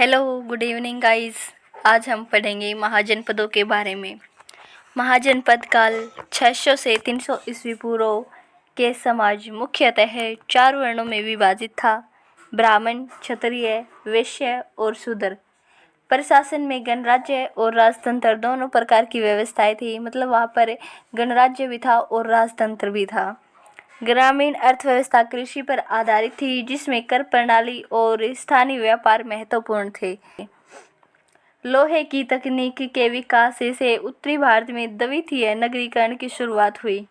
Hello, good evening guys. आज हम पढ़ेंगे महाजनपदों के बारे में। महाजनपद काल 600 से 300 ईस्वी पूर्व के समाज मुख्यतः 4 वर्णों में विभाजित था: ब्राह्मण, क्षत्रिय, वैश्य और शूद्र। प्रशासन में गणराज्य और राजतंत्र दोनों प्रकार की व्यवस्थाएं थी। मतलब वहाँ पर गणराज्य भी था और राजतंत्र भी था। ग्रामीण अर्थव्यवस्था कृषि पर आधारित थी, जिसमें कर प्रणाली और स्थानीय व्यापार महत्वपूर्ण थे। लोहे की तकनीक के विकास से उत्तरी भारत में द्वितीय नगरीकरण की शुरुआत हुई।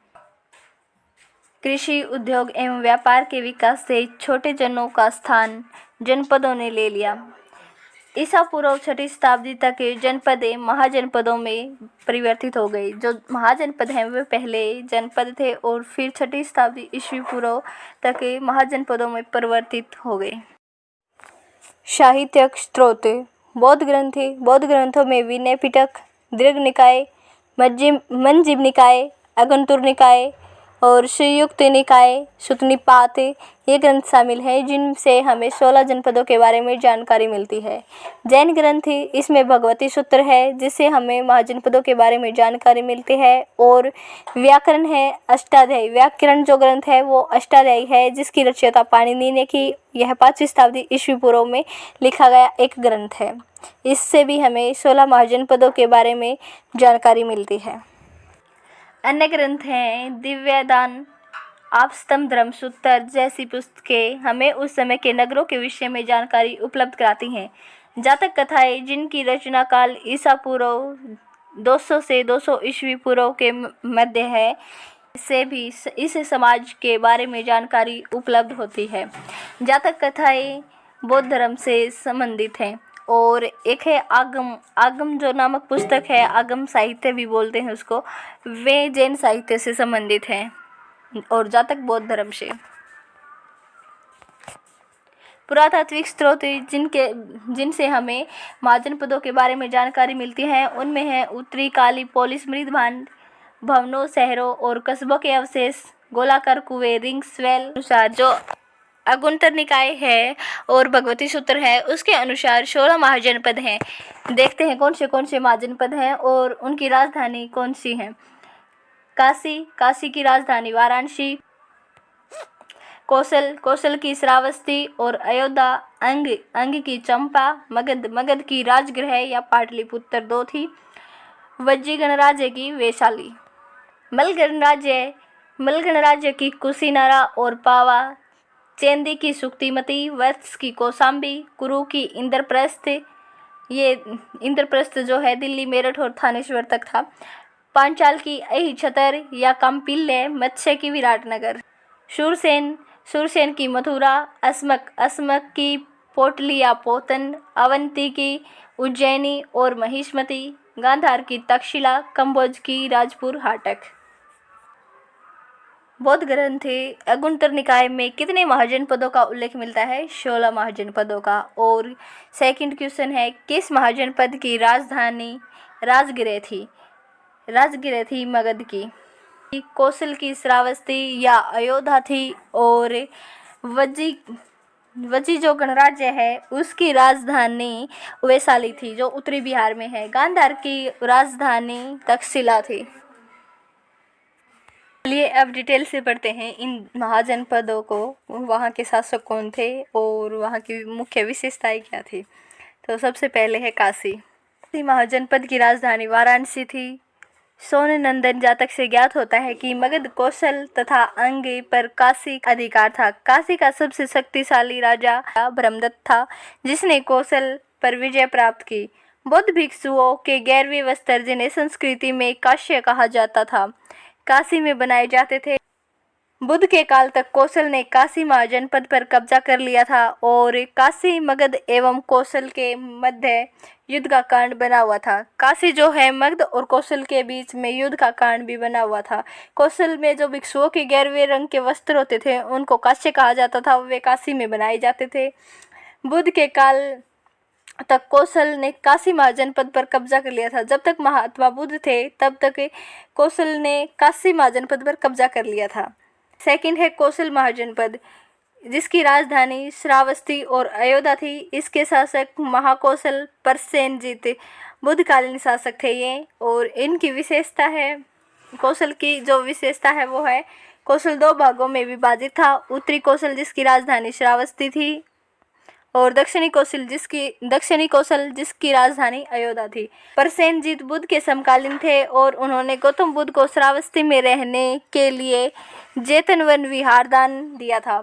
कृषि, उद्योग एवं व्यापार के विकास से छोटे जनों का स्थान जनपदों ने ले लिया। ईसा पूर्व 6वीं शताब्दी तक जनपदें महाजनपदों में परिवर्तित हो गई। जो महाजनपद हैं वे पहले जनपद थे और फिर 6वीं शताब्दी ईस्वी पूर्व तक महाजनपदों में परिवर्तित हो गए। साहित्यिक स्रोत: बौद्ध ग्रंथों में विनय पिटक, दीर्घ निकाय, मंजिम निकाय, अगंतुर निकाय और संयुक्त निकाय, सुत्त निपात ये ग्रंथ शामिल हैं, जिनसे हमें 16 जनपदों के बारे में जानकारी मिलती है। जैन ग्रंथ, इसमें भगवती सूत्र है, जिससे हमें महाजनपदों के बारे में जानकारी मिलती है। और व्याकरण है अष्टाध्यायी। व्याकरण जो ग्रंथ है वो अष्टाध्यायी है, जिसकी रचयिता पाणिनि ने की। यह 5वीं शताब्दी ईस्वी पूर्व में लिखा गया एक ग्रंथ है। इससे भी हमें 16 महाजनपदों के बारे में जानकारी मिलती है। अन्य ग्रंथ हैं दिव्यदान, आपस्तम्भ, धर्मसूत्र जैसी पुस्तकें हमें उस समय के नगरों के विषय में जानकारी उपलब्ध कराती हैं। जातक कथाएं, जिनकी रचना काल ईसा पूर्व 200 से 200 ईस्वी पूर्व के मध्य है, से भी इस समाज के बारे में जानकारी उपलब्ध होती है। जातक कथाएं बौद्ध धर्म से संबंधित हैं। और एक है आगम जो नामक पुस्तक है, आगम साहित्य भी बोलते हैं उसको, वे जैन साहित्य से संबंधित हैं और जातक बौद्ध धर्म से। पुरातात्विक स्रोत जिनसे हमें महाजनपदों के बारे में जानकारी मिलती है, उनमें है उत्तरी काली पोलिस मृदभांड, भवनों, शहरों और कस्बों के अवशेष, गोलाकार कुएं, रिंग्स वेल अनुसार जो अगुंतर निकाय है और भगवती सूत्र है, उसके अनुसार 16 महाजनपद हैं। देखते हैं कौन से महाजनपद हैं और उनकी राजधानी कौन सी है। काशी की राजधानी वाराणसी, कौशल की श्रावस्ती और अयोध्या, अंग की चंपा, मगध की राजगृह या पाटलिपुत्र 2 थी। वज्जी गणराज्य की वैशाली, मल गणराज्य की कुशीनारा और पावा, चेंदी की सुक्तिमती, वत्स की कौशाम्बी, कुरु की इंद्रप्रस्थ, ये इंद्रप्रस्थ जो है दिल्ली, मेरठ और थानेश्वर तक था। पांचाल की अहिछतर या कंपिल्य, मत्स्य की विराटनगर, शूरसेन की मथुरा, अस्मक की पोटली या पोतन, अवंती की उज्जैनी और महिष्मती, गांधार की तक्षशिला, कंबोज की राजपुर हाटक। बौद्ध ग्रंथ अगुंतर निकाय में कितने महाजनपदों का उल्लेख मिलता है? 16 महाजनपदों का। और सेकंड क्वेश्चन है, किस महाजनपद की राजधानी राजगृह थी मगध की? कौशल की श्रावस्ती या अयोध्या थी। और वज्जी जो गणराज्य है उसकी राजधानी वैशाली थी, जो उत्तरी बिहार में है। गांधार की राजधानी तक्षशिला थी। चलिए अब डिटेल से पढ़ते हैं इन महाजनपदों को, वहाँ के शासक कौन थे और वहाँ की मुख्य विशेषताएं क्या थी। तो सबसे पहले है काशी। महाजनपद की राजधानी वाराणसी थी। सोन नंदन जातक से ज्ञात होता है कि मगध, कौशल तथा अंग पर काशी का अधिकार था। काशी का सबसे शक्तिशाली राजा ब्रह्मदत्त था, जिसने कौशल पर विजय प्राप्त की। बौद्ध भिक्षुओं के 11वें वस्त्र, जिन्हें संस्कृति में काश्य कहा जाता था, काशी में बनाए जाते थे। बुद्ध के काल तक कौशल ने काशी महाजनपद पर कब्जा कर लिया था और काशी मगध एवं कौशल के मध्य युद्ध का कारण बना हुआ था। काशी जो है मगध और कौशल के बीच में युद्ध का कारण भी बना हुआ था। कौशल में जो भिक्षुओं के 11वें रंग के वस्त्र होते थे उनको काश्य कहा जाता था, वे काशी में बनाए जाते थे। बुद्ध के काल तक कौशल ने काशी महाजनपद पर कब्जा कर लिया था। जब तक महात्मा बुद्ध थे तब तक कौशल ने काशी महाजनपद पर कब्जा कर लिया था। सेकंड है कौशल महाजनपद। जिसकी राजधानी श्रावस्ती और अयोध्या थी। इसके शासक महाकौशल प्रसेनजीत बुद्धकालीन शासक थे ये। और इनकी विशेषता है, कौशल की जो विशेषता है वो है कौशल 2 भागों में विभाजित था। उत्तरी कौशल जिसकी राजधानी श्रावस्ती थी और दक्षिणी कौशल जिसकी राजधानी अयोध्या थी। प्रसेनजीत बुद्ध के समकालीन थे और उन्होंने गौतम बुद्ध को श्रावस्ती में रहने के लिए जेतवन विहार दान दिया था।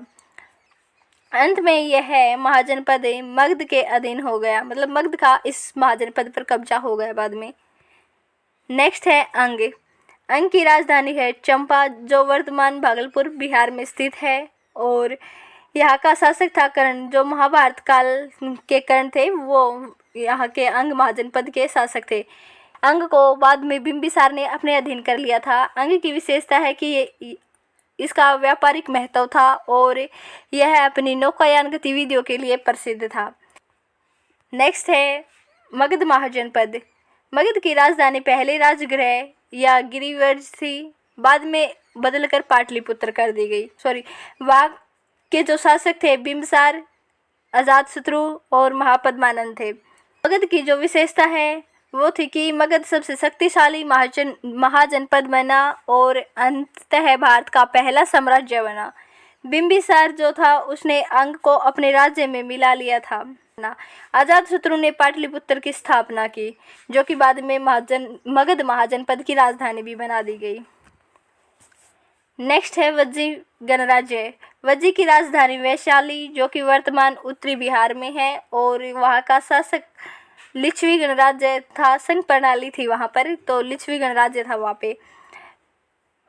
अंत में यह महाजनपद मगध के अधीन हो गया, मतलब मगध का इस महाजनपद पर कब्जा हो गया बाद में। नेक्स्ट है अंग। अंग की राजधानी है चंपा जो वर्तमान भागलपुर बिहार में स्थित है। और यहाँ का शासक था कर्ण जो महाभारत काल के कर्ण थे, वो यहाँ के अंग महाजनपद के शासक थे। अंग को बाद में बिंबिसार ने अपने अधीन कर लिया था। अंग की विशेषता है कि इसका व्यापारिक महत्व था और यह अपनी नौकायान गतिविधियों के लिए प्रसिद्ध था। नेक्स्ट है मगध महाजनपद। मगध की राजधानी पहले राजगृह या गिरिवर्ज थी, बाद में बदलकर पाटलिपुत्र कर दी गई। वहाँ के जो शासक थे बिंबिसार, अजातशत्रु और महापद्मानंद थे। मगध की जो विशेषता है वो थी कि मगध सबसे शक्तिशाली महाजनपद बना और अंततः भारत का पहला साम्राज्य बना। बिंबिसार जो था उसने अंग को अपने राज्य में मिला लिया था। अजातशत्रु ने पाटलिपुत्र की स्थापना की जो कि बाद में मगध महाजनपद की राजधानी भी बना दी गई। नेक्स्ट है वज्जी गणराज्य। वज्जी की राजधानी वैशाली जो कि वर्तमान उत्तरी बिहार में है और वहाँ का शासक लिच्छवी गणराज्य था। संघ प्रणाली थी वहाँ पर, तो लिच्छवी गणराज्य था वहाँ पे।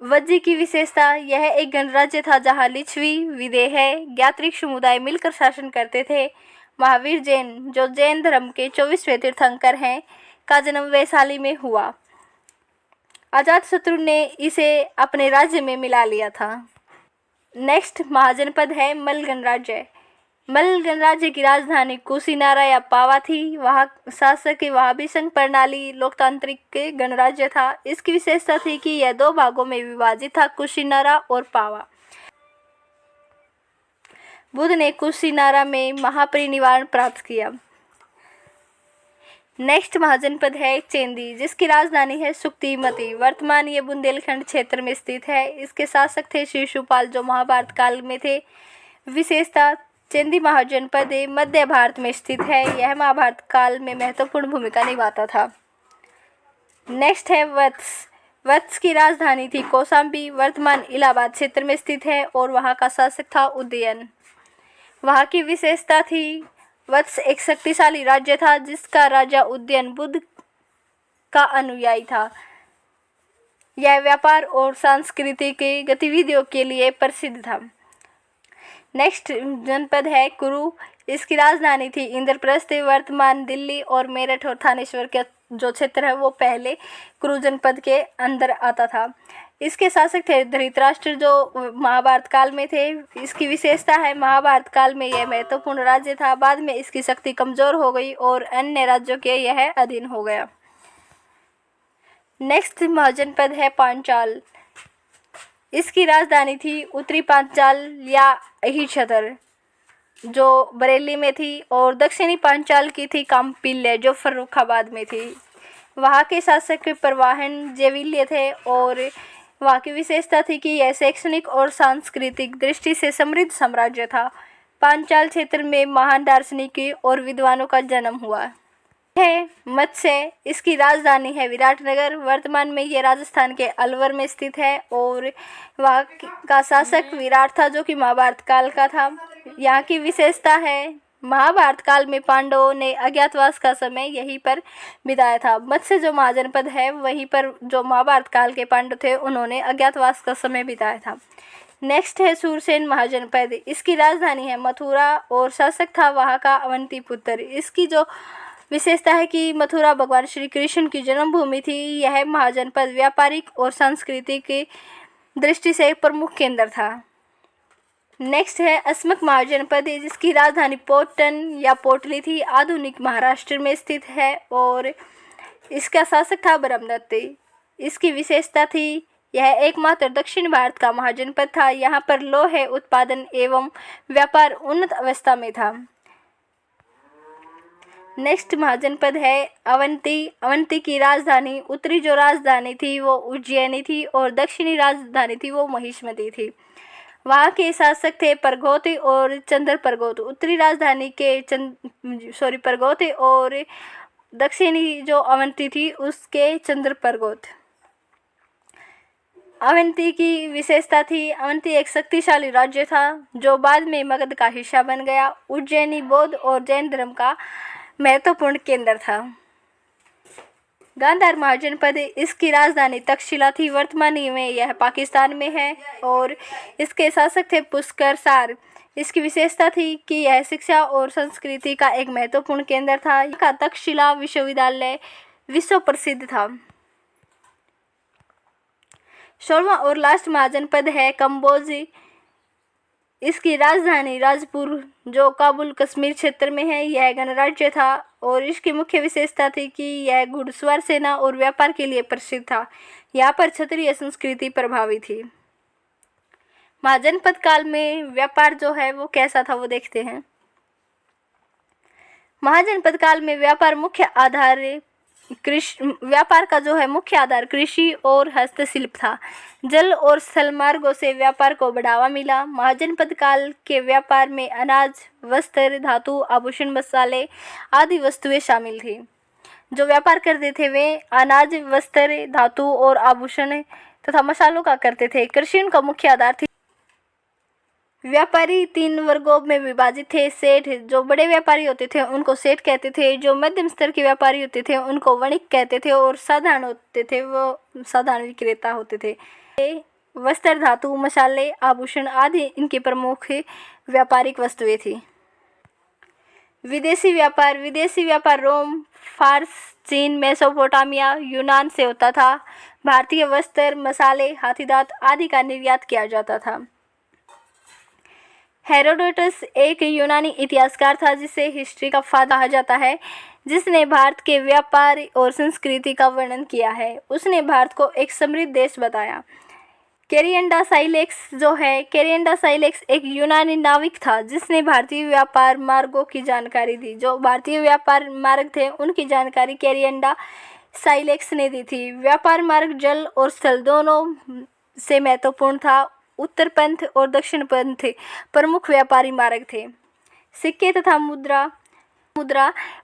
वज्जी की विशेषता यह एक गणराज्य था जहाँ लिच्छवी, विदेह, ज्ञात्रिक समुदाय मिलकर शासन करते थे। महावीर जैन जो जैन धर्म के 24वें तीर्थंकर हैं का जन्म वैशाली में हुआ। अजातशत्रु ने इसे अपने राज्य में मिला लिया था। नेक्स्ट महाजनपद है मल्ल गणराज्य। मल्ल गणराज्य की राजधानी कुशीनारा या पावा थी। वहाँ शासक वहाँ भी संघ प्रणाली लोकतांत्रिक गणराज्य था। इसकी विशेषता थी कि यह 2 भागों में विभाजित था, कुशीनारा और पावा। बुद्ध ने कुशीनारा में महापरिनिर्वाण प्राप्त किया। नेक्स्ट महाजनपद है चेंदी जिसकी राजधानी है सुक्तिमती। वर्तमान ये बुंदेलखंड क्षेत्र में स्थित है। इसके शासक थे शिशुपाल जो महाभारत काल में थे। विशेषता चेंदी महाजनपद मध्य भारत में स्थित है। यह महाभारत काल में महत्वपूर्ण भूमिका निभाता था। नेक्स्ट है वत्स। वत्स की राजधानी थी कौशाम्बी, वर्तमान इलाहाबाद क्षेत्र में स्थित है और वहाँ का शासक था उदयन। वहाँ की विशेषता थी वत्स एक शक्तिशाली राज्य था जिसका राजा उदयन बुद्ध का अनुयायी था। यह व्यापार और सांस्कृतिक गतिविधियों के लिए प्रसिद्ध था। नेक्स्ट जनपद है कुरु। इसकी राजधानी थी इंद्रप्रस्थ। वर्तमान दिल्ली और मेरठ और थानेश्वर के जो क्षेत्र है वो पहले कुरु जनपद के अंदर आता था। इसके शासक थे धृतराष्ट्र जो महाभारत काल में थे। इसकी विशेषता है महाभारत काल में यह महत्वपूर्ण राज्य था। बाद में इसकी शक्ति कमजोर हो गई और अन्य राज्यों के यह अधीन हो गया। नेक्स्ट महाजनपद है पांचाल। इसकी राजधानी थी उत्तरी पांचाल या अहिच्छत्र जो बरेली में थी और दक्षिणी पांचाल की थी काम्पिल्य जो फर्रुखाबाद में थी। वहाँ के शासक परवाहन जैविल्य थे और वहाँ की विशेषता थी कि यह शैक्षणिक और सांस्कृतिक दृष्टि से समृद्ध साम्राज्य था। पांचाल क्षेत्र में महान दार्शनिक और विद्वानों का जन्म हुआ है। मत्स्य। इसकी राजधानी है विराटनगर। वर्तमान में यह राजस्थान के अलवर में स्थित है और वहाँ का शासक विराट था जो कि महाभारत काल का था। यहाँ की विशेषता है महाभारत काल में पांडवों ने अज्ञातवास का समय यहीं पर बिताया था। मत्स्य जो महाजनपद है वहीं पर जो महाभारत काल के पांडव थे उन्होंने अज्ञातवास का समय बिताया था। नेक्स्ट है सूरसेन महाजनपद। इसकी राजधानी है मथुरा और शासक था वहाँ का अवंतीपुत्र। इसकी जो विशेषता है कि मथुरा भगवान श्री कृष्ण की जन्मभूमि थी। यह महाजनपद व्यापारिक और सांस्कृतिक दृष्टि से प्रमुख केंद्र था। नेक्स्ट है अस्मक महाजनपद जिसकी राजधानी पोटन या पोटली थी, आधुनिक महाराष्ट्र में स्थित है और इसका शासक था ब्रह्मदत्त। इसकी विशेषता थी यह एकमात्र दक्षिण भारत का महाजनपद था। यहाँ पर लोहे उत्पादन एवं व्यापार उन्नत अवस्था में था। नेक्स्ट महाजनपद है अवंती। अवंती की राजधानी, उत्तरी जो राजधानी थी वो उज्जैनी थी और दक्षिणी राजधानी थी वो महिष्मती थी। वहाँ के शासक थे परगौती और चंद्र परगौत। उत्तरी राजधानी के परगौती और दक्षिणी जो अवंती थी उसके चंद्र परगौत। अवंती की विशेषता थी, अवंती एक शक्तिशाली राज्य था जो बाद में मगध का हिस्सा बन गया। उज्जैनी बौद्ध और जैन धर्म का महत्वपूर्ण केंद्र था। गांधार महाजनपद, इसकी राजधानी तक्षशिला थी। वर्तमान में यह पाकिस्तान में है और इसके शासक थे पुष्कर सार। इसकी विशेषता थी कि यह शिक्षा और संस्कृति का एक महत्वपूर्ण केंद्र था। इसका तक्षशिला विश्वविद्यालय विश्व प्रसिद्ध था। 16वां और लास्ट महाजनपद है कंबोजी। इसकी राजधानी राजपुर जो काबुल कश्मीर क्षेत्र में है, यह गणराज्य था और इसकी मुख्य विशेषता थी कि यह घुड़सवार सेना और व्यापार के लिए प्रसिद्ध था। यहाँ पर क्षत्रिय संस्कृति प्रभावी थी। महाजनपद काल में व्यापार जो है वो कैसा था वो देखते हैं। महाजनपद काल में व्यापार का जो है मुख्य आधार कृषि और हस्तशिल्प था। जल और स्थल मार्गों से व्यापार को बढ़ावा मिला। महाजनपद काल के व्यापार में अनाज, वस्त्र, धातु, आभूषण, मसाले आदि वस्तुएं शामिल थी। जो व्यापार करते थे वे अनाज, वस्त्र, धातु और आभूषण तथा मसालों का करते थे। कृषि उनका मुख्य आधार थी। व्यापारी 3 वर्गों में विभाजित थे। सेठ, जो बड़े व्यापारी होते थे उनको सेठ कहते थे। जो मध्यम स्तर के व्यापारी होते थे उनको वणिक कहते थे और साधारण होते थे वो साधारण विक्रेता होते थे। वस्त्र, धातु, मसाले, आभूषण आदि इनकी प्रमुख व्यापारिक वस्तुएं थी। विदेशी व्यापार रोम, फारस, चीन, मेसोपोटामिया, यूनान से होता था। भारतीय वस्त्र, मसाले, हाथीदांत आदि का निर्यात किया जाता था। हेरोडोटस एक यूनानी इतिहासकार था जिसे हिस्ट्री का फादर कहा जाता है, जिसने भारत के व्यापार और संस्कृति का वर्णन किया है। उसने भारत को एक समृद्ध देश बताया। कैरिएंडा साइलेक्स एक यूनानी नाविक था जिसने भारतीय व्यापार मार्गों की जानकारी दी। जो भारतीय व्यापार मार्ग थे उनकी जानकारी कैरिएंडा साइलेक्स ने दी थी। व्यापार मार्ग जल और स्थल दोनों से महत्वपूर्ण था। उत्तर पंथ और दक्षिण पंथ प्रमुख व्यापारी मार्ग थे। सिक्के तथा मुद्रा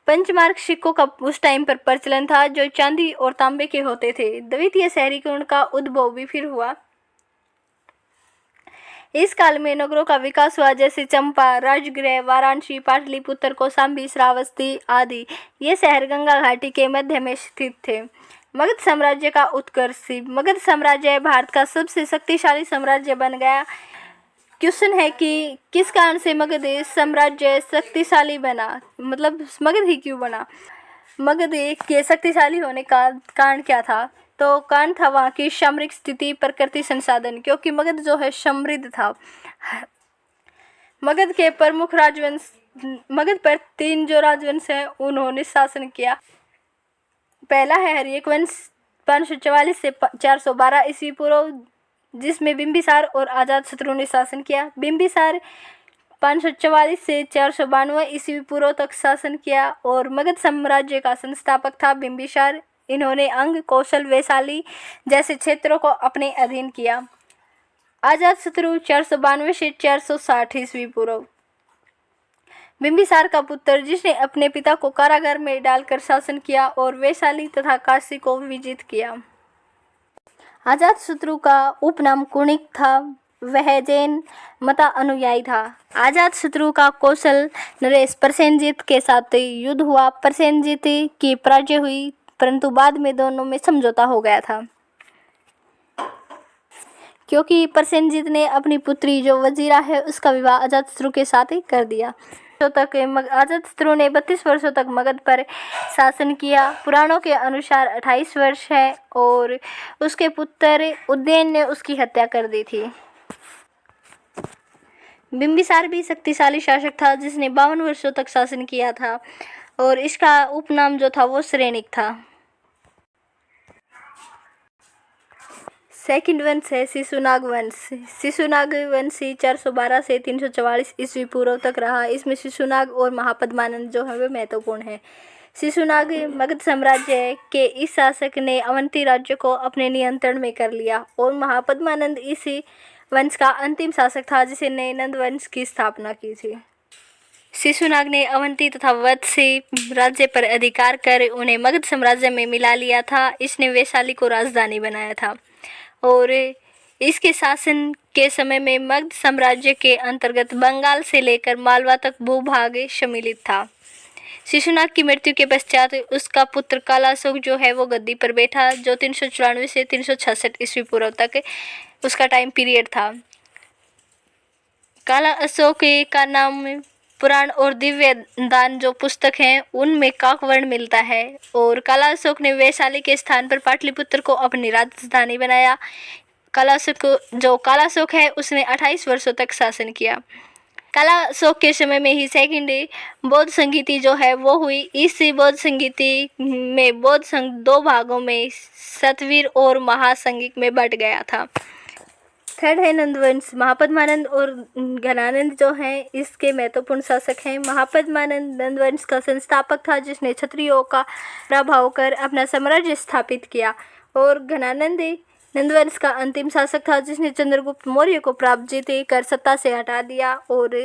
पंचमार्क सिक्कों का उस टाइम पर प्रचलन था जो चांदी और तांबे के होते थे। द्वितीय शहरीकरण का उद्भव भी फिर हुआ। इस काल में नगरों का विकास हुआ जैसे चंपा, राजगृह, वाराणसी, पाटलिपुत्र, कौशाम्बी, श्रावस्ती आदि। ये शहर गंगा घाटी के मध्य में स्थित थे। मगध साम्राज्य का उत्कर्ष। मगध साम्राज्य भारत का सबसे शक्तिशाली साम्राज्य बन गया। क्वेश्चन है कि किस कारण से मगध साम्राज्य शक्तिशाली बना, मतलब मगध ही क्यों बना। मगध के शक्तिशाली होने का कारण क्या था? तो कारण था वहाँ की सामरिक स्थिति, प्रकृति संसाधन, क्योंकि मगध जो है समृद्ध था। मगध पर 3 जो राजवंश हैं उन्होंने शासन किया। पहला है हर्यक वंश 544 से 412 ईस्वी पूर्व, जिसमें बिंबिसार और अजातशत्रु ने शासन किया। बिंबिसार 544 से 492 ईस्वी पूर्व तक शासन किया और मगध साम्राज्य का संस्थापक था बिंबिसार। इन्होंने अंग, कौशल, वैशाली जैसे क्षेत्रों को अपने अधीन किया। अजातशत्रु 492 से 460 ईस्वी पूर्व। बिंबिसार का पुत्र जिसने अपने पिता को कारागार में डालकर शासन किया और वैशाली तथा काशी को विजित किया। अजातशत्रु का उपनाम कुणिक था। वह जैन मता अनुयायी था। अजातशत्रु का कौशल नरेश प्रसेनजीत के साथ युद्ध हुआ। प्रसेनजीत की पराजय हुई परंतु बाद में दोनों में समझौता हो गया था, क्योंकि प्रसेनजीत ने अपनी पुत्री जो वजीरा है उसका विवाह अजातशत्रु के साथ ही कर दिया। अजातशत्रु ने 32 वर्षों तक मगध पर शासन किया। पुराणों के अनुसार 28 वर्ष है और उसके पुत्र उदयन ने उसकी हत्या कर दी थी। बिंबिसार भी शक्तिशाली शासक था जिसने 52 वर्षों तक शासन किया था और इसका उपनाम जो था वो श्रेणिक था। सेकंड वंश है शिशुनाग वंश। शिशुनाग वंश 412 से 344 ईस्वी पूर्व तक रहा। इसमें शिशुनाग और महापद्मानंद जो है वे महत्वपूर्ण है। शिशुनाग मगध साम्राज्य के इस शासक ने अवंती राज्य को अपने नियंत्रण में कर लिया और महापद्मानंद इसी वंश का अंतिम शासक था जिसने नंद वंश की स्थापना की थी। शिशुनाग ने अवंती तथा वत्सी राज्य पर अधिकार कर उन्हें मगध साम्राज्य में मिला लिया था। इसने वैशाली को राजधानी बनाया था और इसके शासन के समय में मगध साम्राज्य के अंतर्गत बंगाल से लेकर मालवा तक भूभाग सम्मिलित था। शिशुनाग की मृत्यु के पश्चात उसका पुत्र कालाशोक जो है वो गद्दी पर बैठा, जो 394 से 366 ईस्वी पूर्व तक उसका टाइम पीरियड था। काला अशोक का नाम पुराण और दिव्य दान जो पुस्तक हैं उनमें काकवर्ण मिलता है और काला अशोक ने वैशाली के स्थान पर पाटलिपुत्र को अपनी राजधानी बनाया। काला अशोक है उसने 28 वर्षों तक शासन किया। काला अशोक के समय में ही सेकंड बौद्ध संगीति जो है वो हुई। इस बौद्ध संगीति में बौद्ध संघ दो भागों में सतवीर और महासंगिक में बट गया था। थर्ड है नंदवंश। महापद्मानंद और घनानंद जो हैं इसके महत्वपूर्ण शासक हैं। महापद्मानंद नंदवंश का संस्थापक था जिसने क्षत्रियों का प्रभाव कर अपना साम्राज्य स्थापित किया और घनानंद नंदवंश का अंतिम शासक था जिसने चंद्रगुप्त मौर्य को पराजित कर सत्ता से हटा दिया और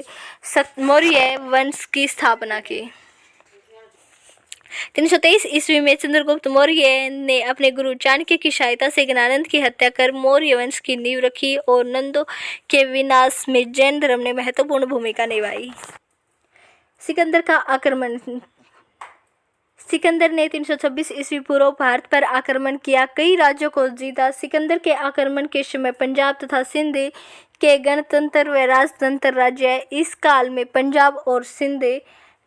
मौर्य वंश की स्थापना की। 323 ईस्वी में चंद्रगुप्त मौर्य ने अपने गुरु चाणक्य की सहायता से घनानंद की हत्या कर मौर्य वंश की नींव रखी और नंदों के विनाश में जैन धर्म ने महत्वपूर्ण भूमिका निभाई। सिकंदर का आक्रमण। सिकंदर ने 326 ईस्वी पूर्व भारत पर आक्रमण किया, कई राज्यों को जीता। सिकंदर के आक्रमण के समय पंजाब तथा सिंध के गणतंत्र व राजतंत्र राज्य इस काल में पंजाब और सिंध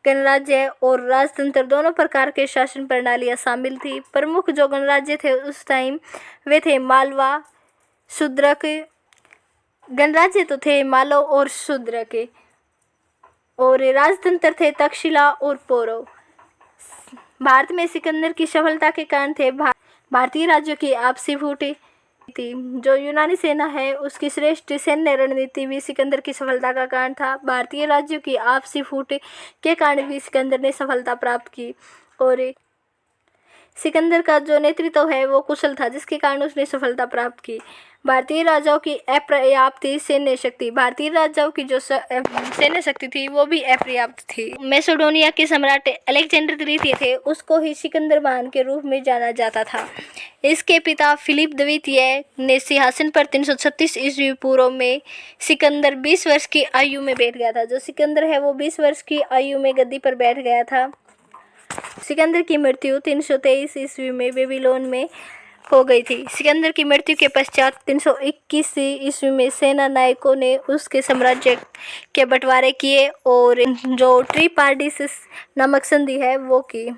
गणराज्य और राजतंत्र दोनों प्रकार के शासन प्रणालियां शामिल थी। प्रमुख जो गणराज्य थे उस टाइम वे थे मालवा, शूद्रक। गणराज्य तो थे मालव और शूद्रक और राजतंत्र थे तक्षशिला और पौरव। भारत में सिकंदर की सफलता के कारण थे भारतीय राज्यों की आपसी फूट थी। जो यूनानी सेना है उसकी श्रेष्ठ सैन्य रणनीति भी सिकंदर की सफलता का कारण था। भारतीय राज्यों की आपसी फूट के कारण भी सिकंदर ने सफलता प्राप्त की और सिकंदर का जो नेतृत्व है वो कुशल था जिसके कारण उसने सफलता प्राप्त की। भारतीय राजाओं की अपर्याप्त सैन्य शक्ति। भारतीय राजाओं की जो सैन्य शक्ति थी वो भी अपर्याप्त थी। मैसेडोनिया के सम्राट अलेक्जेंडर तृतीय थे, उसको ही सिकंदर महान के रूप में जाना जाता था। इसके पिता फिलिप द्वितीय ने सिंहासन पर 336 ईस्वी पूर्व में सिकंदर 20 वर्ष की आयु में बैठ गया था। जो सिकंदर है वो 20 वर्ष की आयु में गद्दी पर बैठ गया था। सिकंदर की मृत्यु 323 ईस्वी में बेबीलोन में हो गई थी। सिकंदर की मृत्यु के पश्चात 321 ईस्वी में सेना नायकों ने उसके साम्राज्य के बंटवारे किए और जो ट्रिपार्डिस नामक संधि है वो की।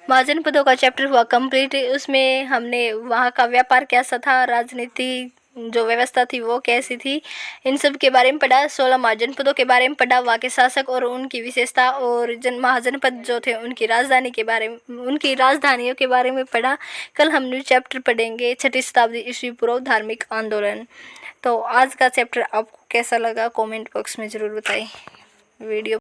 महाजनपदों का चैप्टर हुआ कंप्लीट। उसमें हमने वहाँ का व्यापार कैसा था, राजनीति जो व्यवस्था थी वो कैसी थी, इन सब के बारे में पढ़ा। 16 महाजनपदों के बारे में पढ़ा, वहाँ के शासक और उनकी विशेषता और महाजनपद जो थे उनकी राजधानी के बारे में, उनकी राजधानियों के बारे में पढ़ा। कल हम न्यू चैप्टर पढ़ेंगे 6वीं शताब्दी ईस्वी पूर्व धार्मिक आंदोलन। तो आज का चैप्टर आपको कैसा लगा कमेंट बॉक्स में ज़रूर बताएं। वीडियो